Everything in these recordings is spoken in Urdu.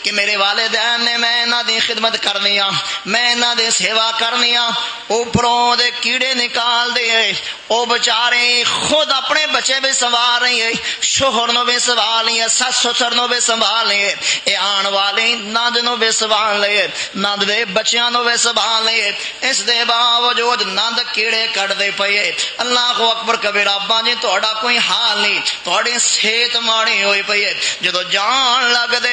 کہ میرے والدین نے میں انہاں دی خدمت کرنی آ، میں انہاں دی سیوا کرنی آ، اوپروں دے کیڑے نکال دے، او بچارے خود اپنے بچے بھی سنبھال رہی ہے، شوہر نو بھی سنبھال رہی ہے، سس سسر نو بھی سنبھال رہی ہے، اے آن والی نند نو بھی سنبھال رہی ہے، نند دے بچیاں نو بھی سنبھال رہی ہے، اس دے باوجود نند کیڑے کٹ دے پئے۔ اللہ اکبر کبیرہ۔ ابا جی تہاڈا کوئی حال نہیں، تہاڈی صحت ماڑی ہوئی پئی ہے، جدو جان لگ دے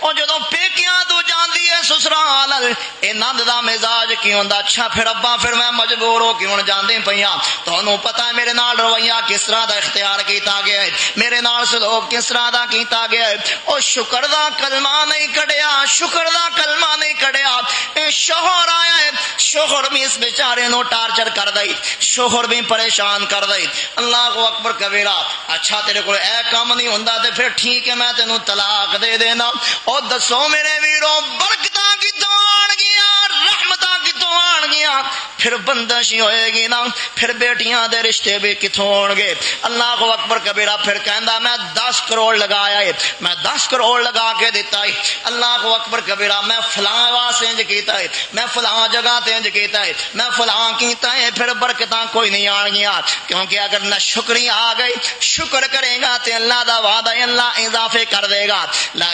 او جدو پیکیاں تو جاندی ہے سسرال، اے نند دا مزاج کی ہوندا؟ اچھا پھر ابا پھر میں مجبور ہو کے ہن جاندی پیاں، تانوں پتہ ہے میرے نال رویہ کس طرح دا اختیار کیتا گیا ہے، میرے نال سلوک کس طرح دا کیتا گیا ہے۔ او شکر دا کلمہ نہیں کڈیا، شکر دا کلمہ نہیں کڈیا، اے شوہر آیا ہے، شوہر بھی اس بیچارے نو ٹارچر کر دئی، شوہر بھی پریشان کر دئی۔ اللہ اکبر کبیرہ۔ اچھا تیرے کو اے کام نہیں ہوندا تے پھر ٹھیک ہے میں تینوں طلاق دے دینا۔ او دسو میرے ویرو برکتاں کتوں آن گیا، رحمتاں کتوں آن گیا؟ پھر بندش ہی ہوئے گی نا، پھر بیٹیاں دے رشتے بھی کتوں ہون گے؟ اللہ اکبر کبیرہ۔ پھر کہندا میں 10 کروڑ لگایا ہے، میں 10 کروڑ لگا کے دیتا ہے۔ اللہ اکبر کبیرہ۔ میں فلاں واسطے انج کیتا ہے، میں فلاں جگہ تے انج کیتا ہے، میں فلاں کیتا ہے، پھر برکتاں کوئی نہیں آن گیا، کیونکہ اگر نہ شکری آ گئی، شکر کرے گا تے اللہ دا وعدہ ہے اللہ اضافے کر دے گا۔ لا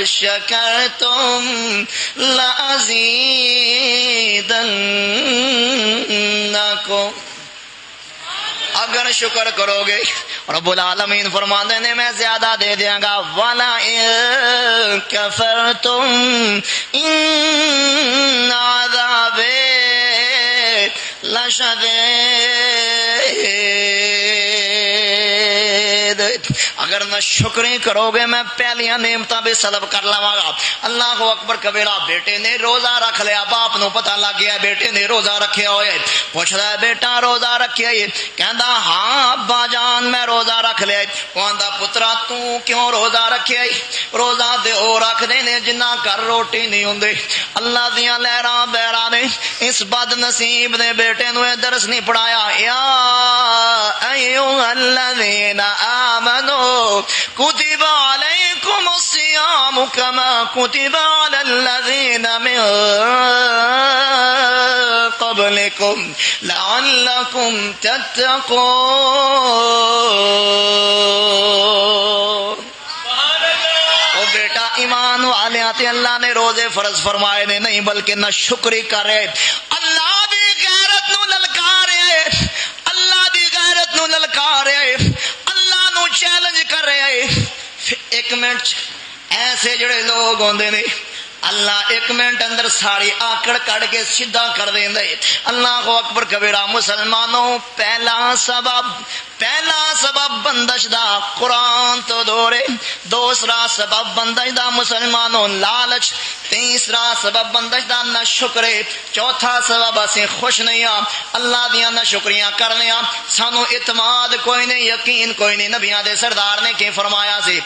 شکرتم لازیدنکم، اگر شکر کرو گے رب العالمین فرماتے ہیں میں زیادہ دے دیاں گا۔ وَلَئِن كَفَرْتُمْ إِنَّ عَذَابِي لَشَدِيدٌ، اگر نہ شکری کرو گے میں پہلیاں نعمتاں بھی سلب کر لواں گا۔ اللہ اکبر کبیرہ۔ بیٹے نے روزہ رکھ لیا، باپ نو پتہ لگ گیا بیٹے نے روزہ رکھیا ہوئے، پوچھدا ہے بیٹا روزہ رکھیا ہے؟ کہندا ہاں ابا جان میں روزہ رکھ لیا۔ کہندا پترا تو کیوں روزہ رکھیا ہے؟ روزہ تے او رکھ دے نے جنہاں گھر روٹی نہیں ہوندی۔ اللہ دیاں لہراں بہراں نے اس بد نصیب نے بیٹے نو درس نہیں پڑھایا۔ یا ایھا الذین آمنوا کتب علیکم الصیام کما کتب علی الذین من قبلکم لعلکم تتقون۔ او بیٹا ایمان والیاں تے اللہ نے روزے فرض فرمائے نے نہیں بلکہ نہ شکری کرے، اللہ دی غیرت نو للکارے، اللہ دی غیرت نو للکارے، اللہ نو چیلنج کر رہے۔ ایک منٹ ایسے جڑے لوگ ہوندے نے اللہ ایک منٹ اندر ساری آکڑ کڑ کے سیدھا کر دیں دے۔ اللہ اکبر کبیرہ۔ مسلمانوں پہلا سبب بندش دا قرآن تو دورے، دوسرا سبب بندش دا مسلمانوں لالچ، تیسرا سبب بندش دا نہ شکرے، چوتھا سبب اسیں خوش نہیں ہاں اللہ دیاں نہ شکریاں کرنے ہاں، سانو اعتماد کوئی نہیں، یقین کوئی نہیں۔ نبیاں دے سردار نے کی فرمایا سی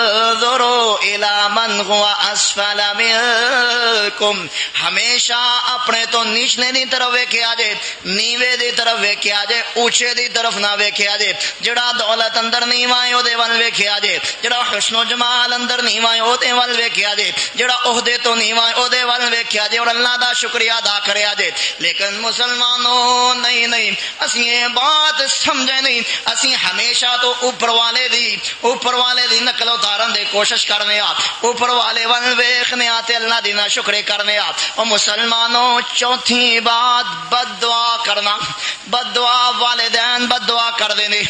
انظروا الی من هو اسفل منکم، ہمیشہ اپنے تو نیچنے دی طرف ویکھیا جے، نیوے دی طرف ویکھیا جے، اونچے دی طرف نہ ویکھیا جے۔ جڑا دولت اندر نیواں ہے او دے ول ویکھیا جے، جڑا حسن و جمال اندر نیواں ہے او دے ول ویکھیا جے، جڑا عہدے تو نیواں ہے او دے ول ویکھیا جے اور اللہ دا شکریہ ادا کریا جے۔ لیکن مسلمانوں نہیں اسی یہ بات سمجھے نہیں، اسی ہمیشہ تو اوپر والے دی نقل اتارن دی کوشش کرنے آ، اوپر والے ول ویکھنے آ تے اللہ دی نہ شکرے کرنے آ۔ اور مسلمانوں چوتھی بات بد دعا کرنا، بد دعا والدین بد دعا کر دینے،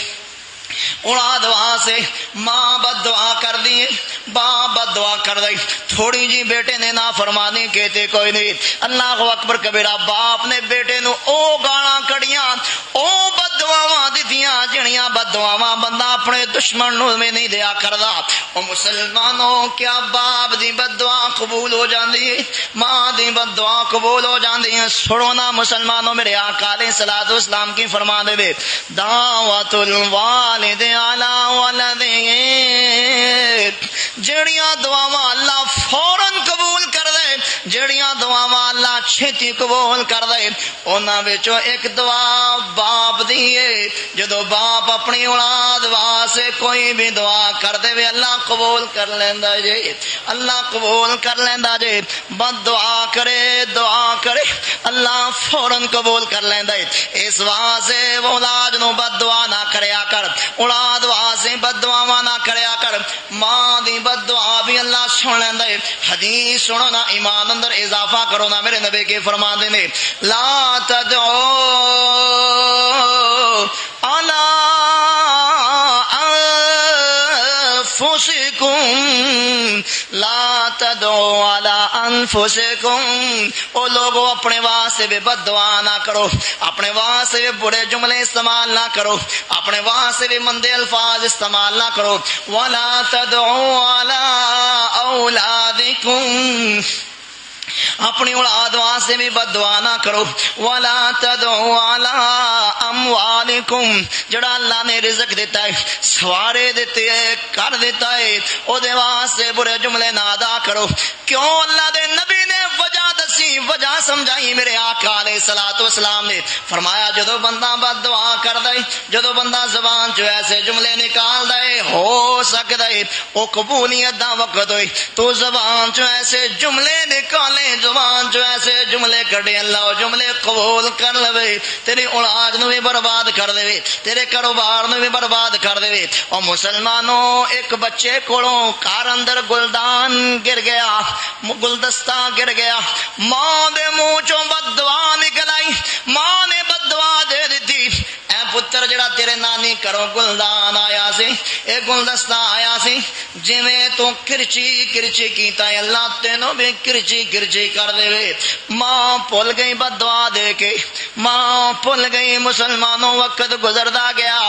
اولاد دعا سے ماں بد دعا کر دی، باپ بد دعا کر دی، تھوڑی جی بیٹے نے نافرمانی کہتے کوئی نہیں۔ اللہ اکبر کبیرہ۔ باپ نے بیٹے نو او گالاں کڑیاں، او بد دعاواں دتیاں جڑیاں بد دعاواں بندہ اپنے دشمن نو میں نہیں دیا کردا۔ او مسلمانوں کیا باپ دی بد دعا قبول ہو جاندی ہے؟ ماں دی بد دعا قبول ہو جاندی ہے؟ سنو نا مسلمانوں، میرے آقا علیہ الصلوۃ والسلام کی فرما دے وے دعوت الوالد علی ولدہ، جڑیاں دعاواں اللہ فوراً قبول کر دے دے جڑیاں دعاواں اللہ چھتی قبول کر دے انہاں وچوں ایک دعا باپ دی ہے جدو باپ اپنی اولاد واسطے کوئی بھی دعا کر دے وے اللہ قبول کر لیندا جے اللہ قبول کر لیندا جے بد دعا کرے اللہ فوراً قبول کر لیندا ہے اس واسطے اولاد نو بد دعا نہ کریا کر اولاد واسطے بد دعاواں نہ کریا کر ماں دی بد دعا بھی اللہ سن لیندا ہے حدیث سنو نا ایمان اندر اضافہ کرو نا میرے نبی کے فرماندے نے لا تدعو علی انفسکم لا تدعو علی انفسکم او لوگوں اپنے واسطے بھی بد دعا نہ کرو اپنے واسطے بھی برے جملے استعمال نہ کرو اپنے واسطے بھی مندے الفاظ استعمال نہ کرو ولا تدعو علی اولادکم اپنی اولاد واسطے بھی بد دعا نہ کرو ولا تدعو علی اموالکم جڑا اللہ نے رزق دیتا ہے سوارے دیتے ہے کر دیتا ہے او دے واسطے برے جملے نہ ادا کرو کیوں اللہ دے نبی نے وجہ دسی وجہ سمجھائی میرے آقا علیہ الصلوۃ والسلام نے فرمایا جدو بندہ بد دعا کر دے جدو بندہ زبان چ ایسے جملے نکال دے ہو سکدا ہے او قبولیت دا وقت ہوئے تو زبان چ ایسے جملے نکالے زبان جو ایسے جملے کڈے اللہ وہ جملے قبول کر لے تیری اولاد نو بھی برباد کر دے تیرے کاروبار نو بھی برباد کر دے او مسلمانوں ایک بچے کولوں گھر اندر گلدان گر گیا گلدستہ گر گیا ماں دے منہ چوں بد دعا نکل آئی ماں نے بد دعا دے دیتی اے پتر جڑا تیرے نانی کرو گلدان آیا سی اے گلدستہ آیا سی جویں تو کرچی کرچی کیتا ہے اللہ تینوں بھی کرچی کرچی کر دے وے ماں بھول گئی بد دعا دے کے ماں بھول گئی مسلمانوں وقت گزردا گیا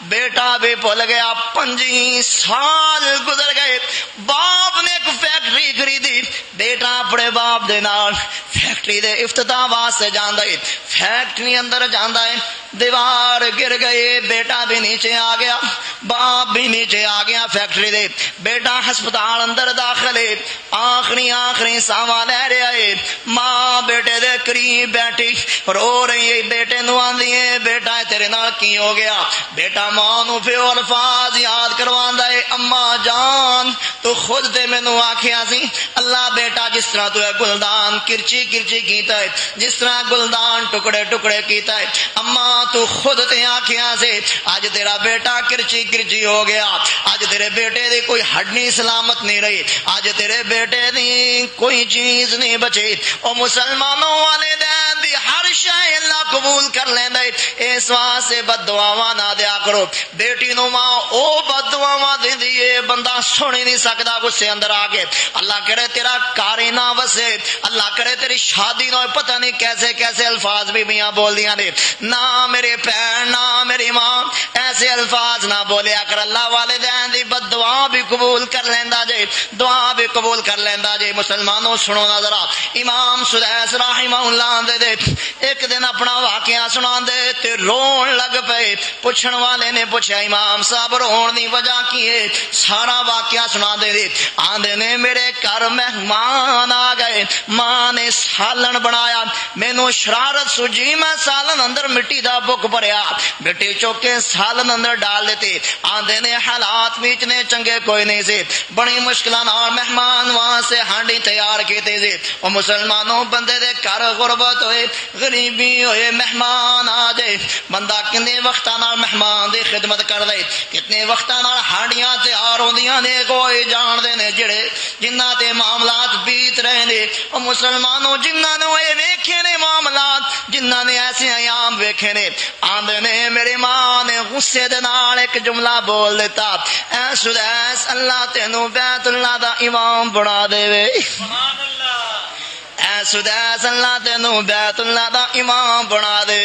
بیٹا بھی بھول گیا 5 سال گزر گئے باپ نے ایک فیکٹری خریدی بیٹا اپنے باپ دے نال فیکٹری دے افتتاح واسطے جاندا ہے فیکٹری اندر جاندا ہے دیوار گر گئے بیٹا بھی نیچے آ گیا باپ بھی نیچے آ گیا فیکٹری دے بیٹا ہسپتال اندر داخل ہے آخری ساواں لے رہا ہے ماں بیٹے دے قریب بیٹھی رو رہی ہے بیٹے نو آندی ہے بیٹا تیرے نال کی ہو گیا بیٹا ماں نو پھر الفاظ یاد کرواندا ہے اماں جان تو خود تے مینوں آکھیا سی اللہ بیٹا جس طرح تو گلدان کرچی کرچی کیتا ہے جس طرح گلدان ٹکڑے ٹکڑے کیتا ہے اماں تو خود تے آکھیا سی اج تیرا بیٹا کرچی کرچی ہو گیا اج تیرے بیٹے دی کوئی ہڈی سلامت نہیں رہی اج تیرے بیٹے دی کوئی چیز نہیں بچی او مسلمانوں والدین دی ہر شے اللہ قبول کر لیندا ہے اس واسطے بد دعاواں نہ دیا کرو بیٹی نو ماں او بد دعاواں دیندی ہے بندہ سن ہی نہیں سکدا غصے اندر آ کے اللہ کرے تیرا کار ہی نہ وسے اللہ کرے تیری شادی نہ پتہ نہیں کیسے کیسے الفاظ بھی میاں بول دیاں نے نہ میرے بہن نہ میری ماں ایسے الفاظ نہ بولیا کر اللہ والدین دی بد دعا بھی قبول کر لیندا جے دعا بھی قبول کر لیندا جے مسلمانوں سنو نا ذرا امام سدیس رحمہ اللہ دے ایک دن اپنا واقعہ سنا دے تے رون لگ پے پوچھن والے نے پوچھا امام صاحب رون دی وجہ کی ہے سارا واقعہ سنا دے آندے نے میرے گھر مہمان آ گئے ماں نے سالن بنایا مینوں شرارت سوجی میں سالن اندر مٹی دا بک بھریا مٹی چوکے سالن اندر ڈال دیتے آندے نے حالات وچ نے چنگے کوئی نہیں سے بڑی مشکلاں نال مہمان وہاں سے ہانڈی تیار کیتے سے او مسلمانوں بندے دے گھر غربت ہوئے غریبی ہوئے مہمان آ جائے بندہ کتنے وقتاں نال مہمان دی خدمت کر دے کتنے وقتاں نال ہانڈیاں تیار ہوندیاں نے کوئی جان دے نے جڑے جنہاں تے معاملات بیت رہے نے او مسلمانوں جنہاں نے اے ویکھے نے معاملات جنہاں نے ایسے ایام ویکھے نے آندے نے میری ماں نے غصے دے نال ایک جملہ بول دیتا اے سدیس اللہ تینوں بیت اللہ دا امام بنا دے وے سبحان اللہ اے سدیس اللہ تینوں بیت اللہ دا امام بنا دے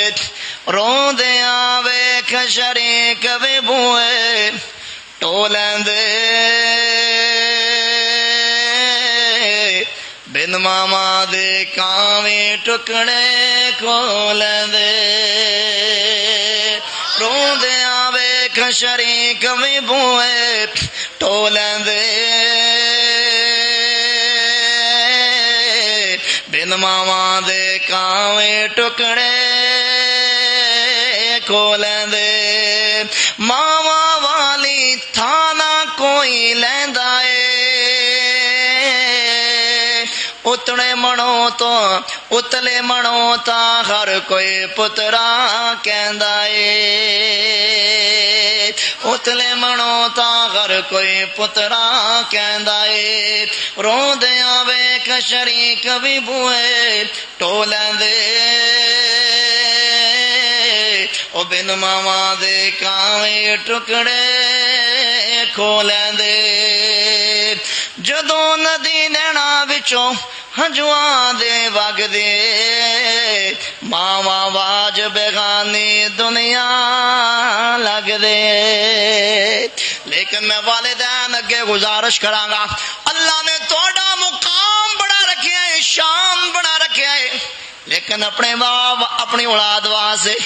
روندیاں ویکھ شریک وی بوئے ٹولندے بن ماما دے کاویں ٹکڑے کھولندے روندیاں ویکھ شریک وی بوئے ٹولندے بن ماواں دے کاویں ٹکڑے کھو لیندے ماواں والی تھانا کوئی لیندا اے اتنے منو تو اتلے منو تا ہر کوئی پترا کہندا اے اتلے منو تا ہر کوئی پترا کہندا اے روندیاں ویکھ شریک وی بوئے ٹو لیندے او بن ماواں دے کاویں ٹکڑے کھو لیندے جدوں ندی نینا وچوں ہنجواں دے وگ دے ماواں واج بیگانی دنیا لگ دے لیکن میں والدین اگے گزارش کراں گا اللہ نے تہاڈا مقام بڑا رکھیا ہے شان بڑا رکھیا ہے لیکن اپنے باپ اپنی اولاد واسطے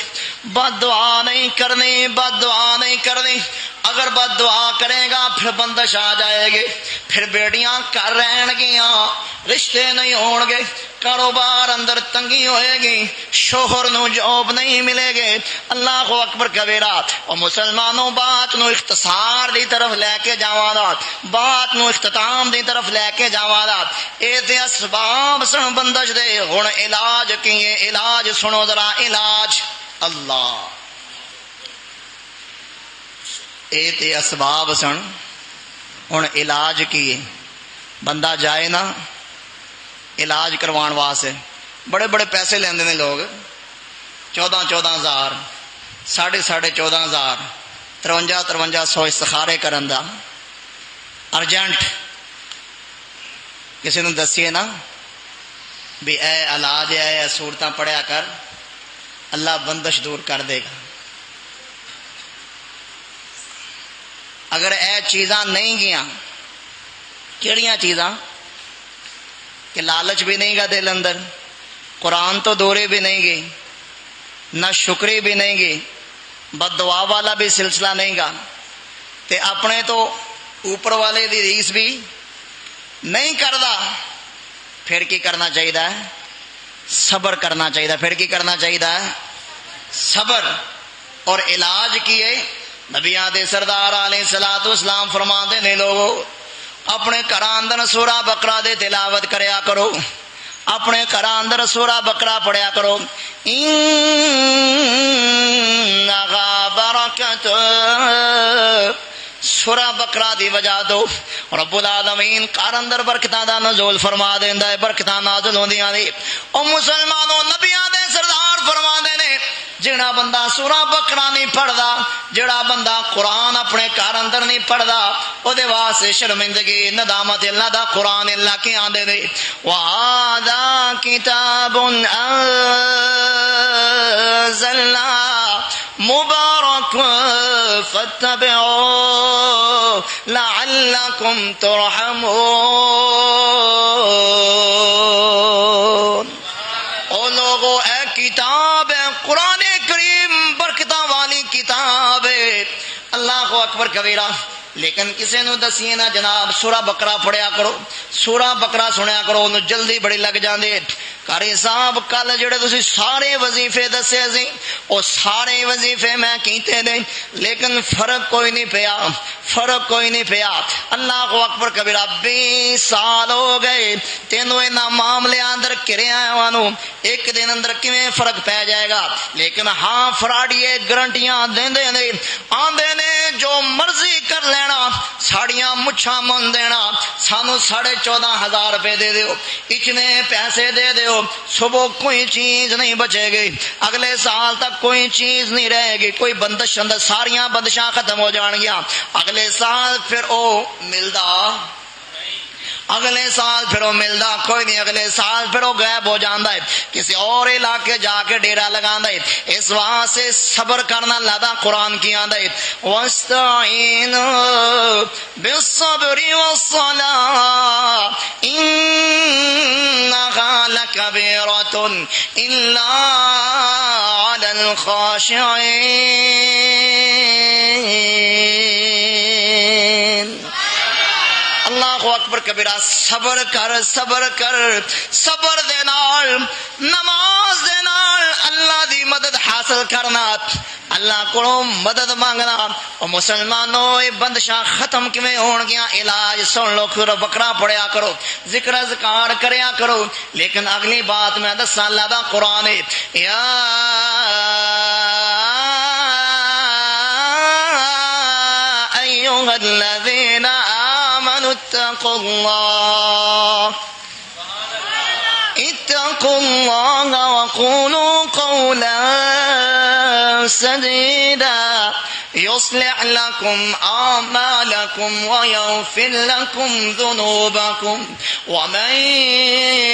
بد دعا نہیں کرنی بد دعا نہیں کرنی اگر بد دعا کرے گا پھر بندش آ جائے گی پھر بیٹیاں کر رہن گیاں رشتے نہیں ہون گے کاروبار اندر تنگی ہوئے گی شوہر نو جاب نہیں ملے گے اللہ اکبر کبیرہ اور مسلمانوں بات نو اختصار دی طرف لے کے جاواں دا بات نو اختتام دی طرف لے کے جاواں دا اے تے اسباب سن بندش دے ہن علاج کیے علاج سنو ذرا علاج اللہ اے تے اسباب سن ہن علاج کیے بندہ جائے نا علاج کروان واسطے بڑے بڑے پیسے لیندے نے لوگ 14,000 14,500 53,500 استخارے کرن دا ارجنٹ کسی نے دسیے نا بھی اے علاج اے صورتاں پڑھیا کر اللہ بندش دور کر دے گا اگر اے چیزاں نہیں گیاں کیڑیاں چیزاں کہ لالچ بھی نہیں گا دل اندر قرآن تو دورے بھی نہیں گی نہ شکری بھی نہیں گی بد دعا والا بھی سلسلہ نہیں گا تے اپنے تو اوپر والے دی ریس بھی نہیں کردا پھر کی کرنا چاہیے صبر کرنا چاہیے پھر کی کرنا چاہیے صبر اور علاج کیے نبیاں دے سردار علیہ الصلوۃ والسلام فرماندے نے لوگو اپنے گھراں اندر سورہ بقرہ دے تلاوت کریا کرو اپنے گھراں اندر سورہ بقرہ پڑھیا کرو انہا برکت سورہ بقرہ دی وجہ دو رب العالمین گھر اندر برکتاں دا نزول فرما دیندا ہے برکتاں نازل ہوندیاں نے او مسلمانوں نبیاں دے سردار فرماندے نے جڑا بندہ سورہ بقرہ نہیں پڑھدا جڑا بندہ قرآن اپنے گھر اندر نہیں پڑھدا او دے واسطے شرمندگی ندامت اللہ دا قرآن اللہ کے آندے نے وَهَذَا كِتَابٌ أَنزَلْنَا مُبَارَكٌ فَاتَّبِعُوهُ لَعَلَّكُمْ تُرْحَمُونَ او لوگو اے کتاب ہے قرآن کریم برکتاں والی کتاب ہے اللہ اکبر کبیرہ لیکن کسی نو دسیے نا جناب سورہ بقرہ پڑھیا کرو سورہ بقرہ سنیا کرو انہوں جلدی بڑی لگ جاندے قاری صاحب کل جڑے تسی سارے وظیفے دسے سی او سارے وظیفے میں کیتے نے لیکن فرق کوئی نہیں پیا فرق کوئی نہیں پیا اللہ کو اکبر کبیرہ 20 سال ہو گئے تینوں انہاں معاملے اندر کریا وانو ایک دن اندر کیویں فرق پہ جائے گا لیکن ہاں فراڈیے گارنٹیاں دیندے نے آندے نے جو مرضی کر لینا ساڑیاں مچھاں من دینا سانو 14,500 روپے دے دیو اتنے پیسے دے دیو صبح کوئی چیز نہیں بچے گی اگلے سال تک کوئی چیز نہیں رہے گی کوئی بندش اندر ساریاں بندشاں ختم ہو جان گیا اگلے سال پھر او ملدا اگلے سال پھر وہ ملدا کوئی نہیں اگلے سال پھر وہ غائب ہو جاندا ہے کسی اور علاقے جا کے ڈیرا لگاندا ہے اس واسطے صبر کرنا لادا قرآن کی آندا ہے واستعینوا بالصبر والصلاة انها لکبیرۃ الا علی الخاشعین اللہ اللہ اکبر کبیرہ صبر کر صبر کر صبر دے نال نماز دے نال اللہ دی مدد حاصل کرنا اللہ کو مدد مانگنا اور مسلمانوں بندشاں ختم کیویں ہون گیا علاج سن لو پھر بکرا پڑھیا کرو ذکر اذکار کریا کرو لیکن اگلی بات میں دساں اللہ دا قرآن ہے یا ایھا الذین آمنوا اتقوا اللہ وقولوا قولا سديدا يصلح لكم أعمالكم ويغفر لكم ذنوبكم ومن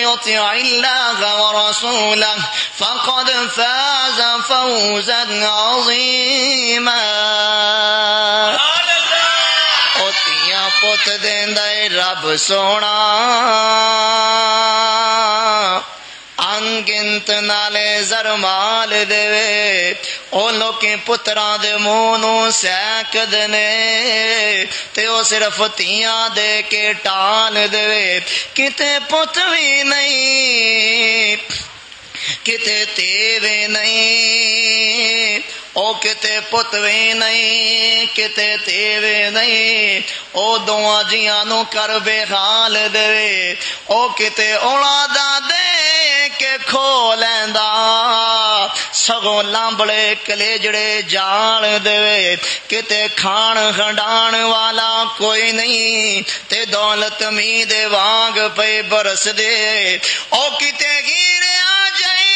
يطع الله ورسوله فقد فاز فوزا عظيما اوتیاں پت دیندا رب سونا انگنت نالے زرمال دے او لوکیں پتراں دے منہ نوں سینک دنے تے او صرف تیاں دے کے ٹال دے کتے پت بھی نہیں کتے تیوے نہیں او کتے پت بھی نہیں کتے تیوے نہیں او دواں جیاں نو کر بے حال دے او کتے اولاداں دے کے کھو لیندا سگوں لامبڑے کلیجڑے جان دے کتے کھان کھڈان والا کوئی نہیں تے دولت می دے وانگ پہ برس دے او کتے گیرے آ جائی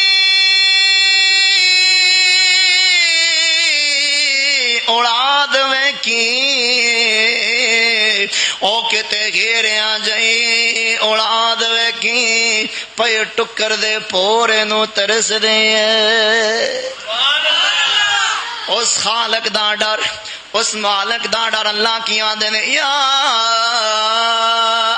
اولاد ویکھی او کتے گھیرے آ جائی اولاد ویکھی پے ٹکر دے پورے نو ترس دے اس خالق دا ڈر اس مالک دا ڈر اللہ کی آدھے نے یا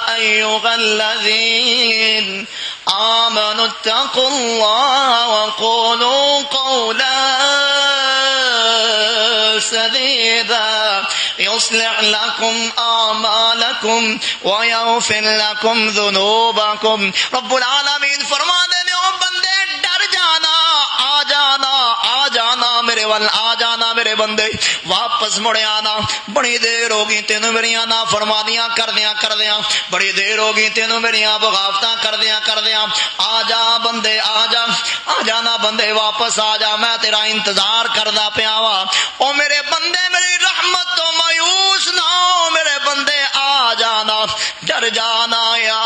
ایھا الذین آمنوا اتقوا اللہ وقولوا قولا سديدا يصلح لكم أعمالكم ويغفر لكم ذنوبكم رب العالمین فرما دے او بندے ڈر جانا آ جانا آ جانا میرے ول آ جانا میرے بندے واپس مڑ آنا بڑی دیر ہوگی تینوں میریاں نا فرمانیاں کردیاں بڑی دیر ہوگی تینوں میریاں بغاوتاں کردیاں آ جا بندے آ جانا بندے واپس آ جا میں تیرا انتظار کردا پیا وا او میرے بندے میری رحمت تو مایوس نہ ہو میرے بندے آ جانا ڈر جانا یا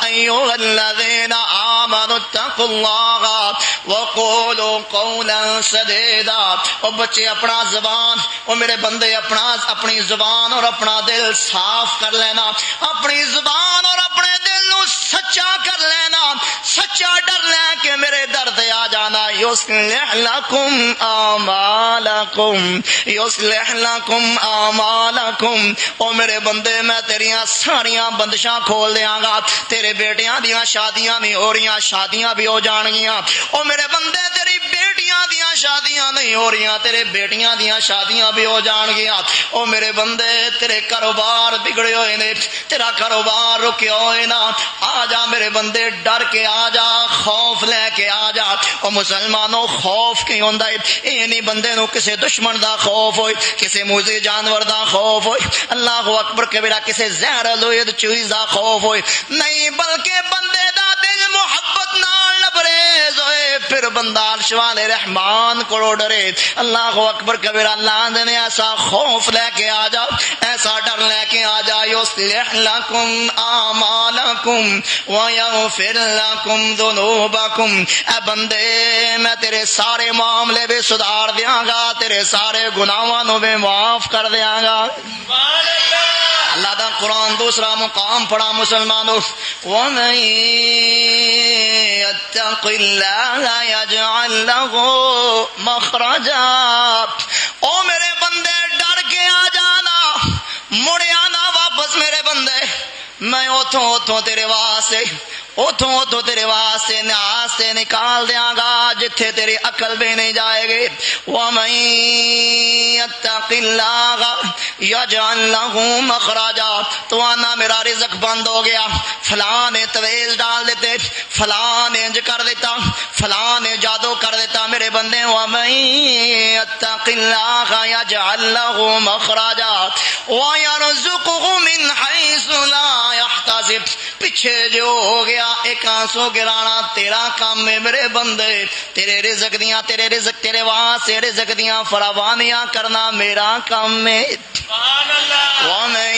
ایھا الذین آمنوا اتقوا اللہ وقولوا قولا سدیدا او بچے اپنا زبان او میرے بندے اپنی زبان اور اپنا دل صاف کر لینا اپنی زبان اور اپنے دل نو سچا کر لینا سچا ڈر لے کے میرے درد آ جانا یصلح لکم اعمالکم یصلح لکم اعمالکم او میرے بندے میں تیریاں ساریاں بندشاں کھول دیاں گا تیرے بیٹیاں دیاں شادیاں نہیں ہو رہیاں شادیاں بھی ہو جان گیاں او میرے بندے تیری بیٹیاں دیاں شادیاں نہیں ہو رہیاں تیرے بیٹیاں دیاں شادیاں بھی ہو جان گیاں او میرے بندے تیرے کاروبار بگڑے ہوئے نے تیرا کاروبار رکیا ہوئے نا آ جا میرے بندے ڈر کے آ جا خوف لے کے آ جا او مسلمانوں خوف کی ہوندا ہے اے نہیں بندے نو کسے دشمن دا خوف ہوئے کسے موذی جانور دا خوف ہوئے اللہ اکبر کبیرہ کسے زہر لوید چیز دا خوف ہوئے نہیں بلکہ بندے دا دل محبت نال لبریز ہوئے پھر بندہ عرش والے رحمان کو ڈرے اللہ اکبر کبیرہ اللہ نے ایسا خوف لے کے آ جا ایسا ڈر لے کے آ جا یصلح لکم اعمالکم ویغفر لکم ذنوبکم اے بندے میں تیرے سارے معاملے بھی سدھار دیاں گا تیرے سارے گناہاں نو بھی معاف کر دیاں گا اللہ دا قرآن دوسرا مقام پڑھا مسلمانوں وَمَن يَتَّقِ اللَّهَ يَجْعَلْ لَهُ مَخْرَجًا او میرے بندے ڈر کے آ جانا مڑ آنا واپس میرے بندے میں اتوں تیرے واسطے نیاز سے نکال دیاں گا جتھے تیری عقل بھی نہیں جائے گی وَمَن یتق اللہ یجعل لہ مخرجا، تو آنا میرا رزق بند ہو گیا، فلاں نے تویز ڈال دیتے، فلاں نے انج کر دیتا، فلاں نے جادو کر دیتا، میرے بندے ومن یتق اللہ یجعل لہ مخرجا ویرزقہ من حیث لا یحتسب۔ پیچھے جو ہو گیا ایک آنسو گرانا تیرا کام ہے میرے بندے، تیرے رزق دیاں، تیرے رزق تیرے واسطے رزق دیاں فراوانیاں کرنا میرا کام ہے۔ سبحان اللہ۔ ومن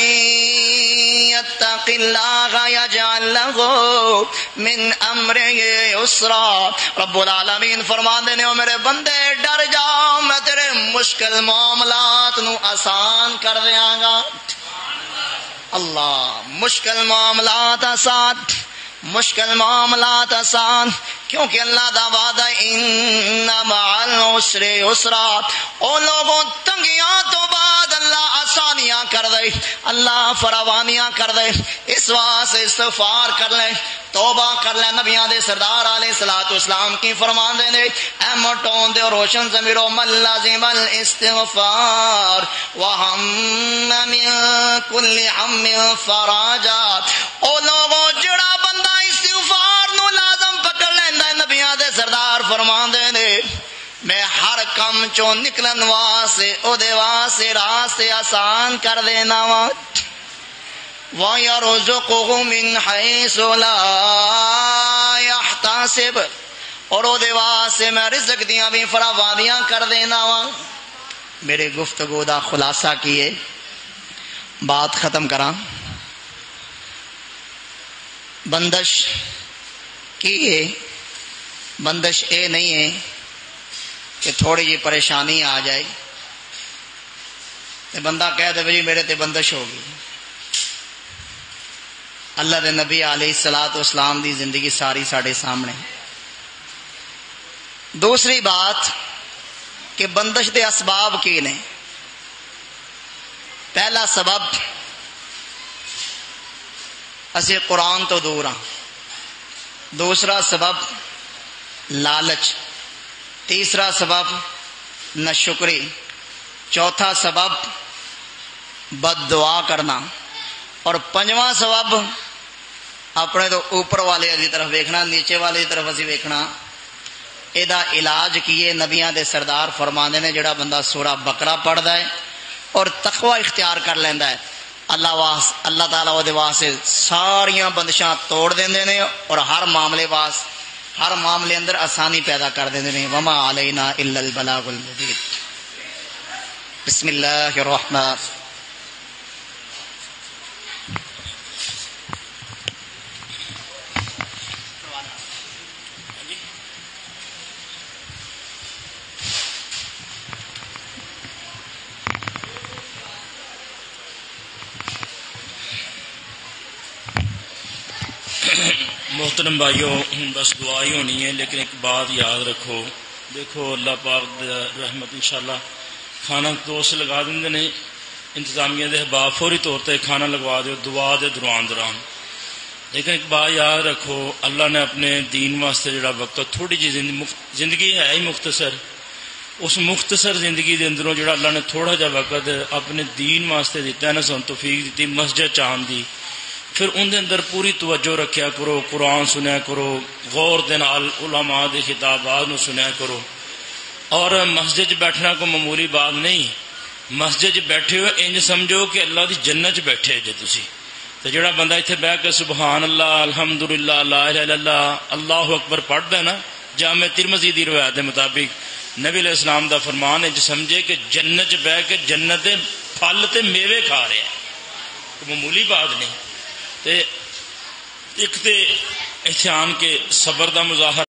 یتق اللہ یجعل لہ من امرہ یسرا، رب العالمین فرماندے نے او میرے بندے ڈر جاؤ، میں تیرے مشکل معاملات نو آسان کر دیاں گا۔ اللہ، مشکل معاملات آسان، مشکل معاملات آسان، کیونکہ اللہ دا وعدہ ان مع العسر یسرا، او لوگوں تنگیاں تو بعد اللہ آسانیاں کر دے، اللہ فراوانیاں کر دے۔ اس واسطے استغفار کر لے، توبہ کر لے۔ نبیاں دے سردار علیہ الصلوۃ والسلام کی فرماندے نے اے مٹون دے روشن ضمیرو من لازم الاستغفار وہم من کل ہم فراجا، او لوگوں جڑا بندہ استغفار نو لازم پکڑ لیندا ہے، نبیاں دے سردار فرماندے نے میں ہر کم چوں نکلن واسطے او دے واسطے راستے آسان کر دینا وا۔ وَيَرْزُقُهُ مِنْ حَيْثُ لَا يَحْتَسِبُ، اور او دے واسطے میں رزق دیاں بھی فراوانیاں کر دینا وا۔ میرے گفتگو دا خلاصہ کیے بات ختم کراں۔ بندش کی ہے، بندش اے نہیں ہے کہ تھوڑی جی پریشانی آ جائے تے بندہ کہہ دے جی میرے تے بندش ہوگی۔ اللہ دے نبی علیہ الصلوۃ والسلام دی زندگی ساری ساڑھے سامنے۔ دوسری بات کہ بندش دے اسباب کی نے۔ پہلا سبب اسی قرآن تو دور ہاں، دوسرا سبب لالچ، تیسرا سبب ناشکری، چوتھا سبب بد دعا کرنا، اور پنجواں سبب اپنے تو اوپر والے کی طرف ویکھنا، نیچے والے کی طرف اسی ویکھنا۔ ایدا علاج کیے نبیاں دے سردار فرماندے نے جڑا بندہ سورہ بقرہ پڑھدا ہے اور تقوی اختیار کر لیندا ہے، اللہ تعالیٰ وہ دے واسطے ساریاں بندشاں توڑ دیندے نے اور ہر معاملے اندر آسانی پیدا کر دیندے نے۔ وما علینا الا البلاغ المبین۔ بسم اللہ الرحمن۔ محترم بھائیوں، بس دعا ہی ہونی ہے، لیکن ایک بات یاد رکھو، دیکھو اللہ پاک رحمت انشاءاللہ کھانا دوست لگا دیں نے انتظامیہ دے احباب، فوری طور تے کھانا لگوا دیو دعا دے دوران۔ لیکن ایک بات یاد رکھو، اللہ نے اپنے دین واسطے جڑا وقت تھوڑی جی زندگی ہے ہی مختصر، اس مختصر زندگی دے اندروں جڑا اللہ نے تھوڑا جا وقت اپنے دین واسطے دیتا ہے نا، سن توفیق دیتی مسجد چاہن دی، پھر ان دے اندر پوری توجہ رکھیا کرو، قرآن سنیا کرو، غور دے نال علماء دے خطابات نو سنیا کرو۔ اور مسجد بیٹھنا کو معمولی بات نہیں، مسجد بیٹھے ہو انج سمجھو کہ اللہ دی جنت بیٹھے جے تسی۔ تو جڑا بندہ اتنے بیٹھ کے سبحان اللہ الحمدللہ لا الہ الا اللہ اللہ اکبر پڑھدا ہے نا، جامع ترمذی دی روایت کے مطابق نبی علیہ السلام دا فرمان ہے جو سمجھے کہ جنت بہ کے جنت دے پھل تے میوے کھا رہے ہیں، کوئی معمولی بات نہیں۔ تے ایک تے احسان کے صبر دا مظاہرہ